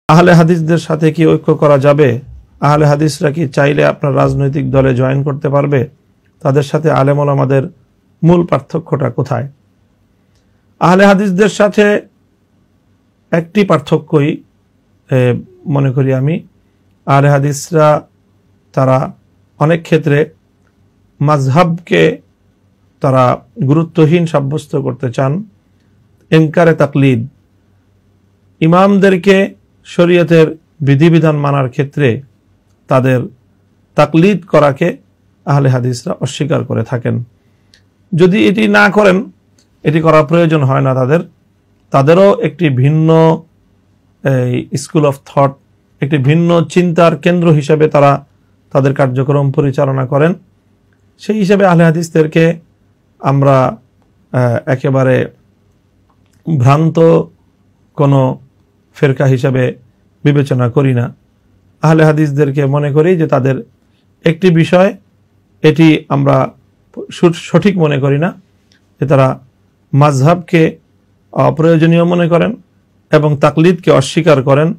আহলে হাদিসদের সাথে কি ঐক্য করা যাবে? আহলে হাদিসরা কি চাইলে আপনার রাজনৈতিক দলে জয়েন করতে পারবে? তাদের সাথে আলেম ওলামাদের মূল পার্থক্যটা কোথায়? আহলে হাদিসদের সাথে একটি পার্থক্যই মনে করি আমি, আহলে হাদিসরা তারা অনেক ক্ষেত্রে মাযহাবকে তারা গুরুত্বহীন সাব্যস্ত করতে চান। ইনকারে তাকলিদ, ইমামদেরকে শরীয়তের বিধিবিধান মানার ক্ষেত্রে তাদের তাকলিদ করাকে আহলে হাদিসরা অস্বীকার করে থাকেন। যদি এটি না করেন, এটি করার প্রয়োজন হয় না তাদেরও একটি ভিন্ন স্কুল অফ থট, একটি ভিন্ন চিন্তার কেন্দ্র হিসেবে তারা তাদের কার্যক্রম পরিচালনা করেন। সেই হিসেবে আহলে হাদিসদেরকে আমরা একেবারে ভ্রান্ত কোনো ফেরকা হিসাবে বিবেচনা করি না। আহলে হাদিসদেরকে মনে করি যে তাদের একটি বিষয়, এটি আমরা সঠিক মনে করি না, যে তারা মাযহাবকে অপ্রয়োজনীয় মনে করেন এবং তাকলিদকে অস্বীকার করেন।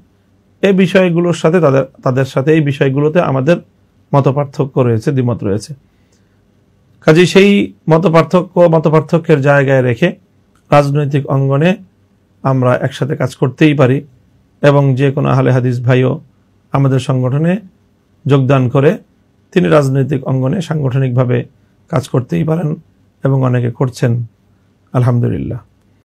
এই বিষয়গুলোর সাথে তাদের সাথে এই বিষয়গুলোতে আমাদের মতপার্থক্য রয়েছে, দ্বিমত রয়েছে। কাজেই সেই মতপার্থক্যের জায়গায় রেখে রাজনৈতিক অঙ্গনে আমরা একসাথে কাজ করতেই পারি এবং যে কোনো আহলে হাদিস ভাইও আমাদের সংগঠনে যোগদান করে তিনি রাজনৈতিক অঙ্গনে সাংগঠনিকভাবে কাজ করতেই পারেন এবং অনেকে করছেন, আলহামদুলিল্লাহ।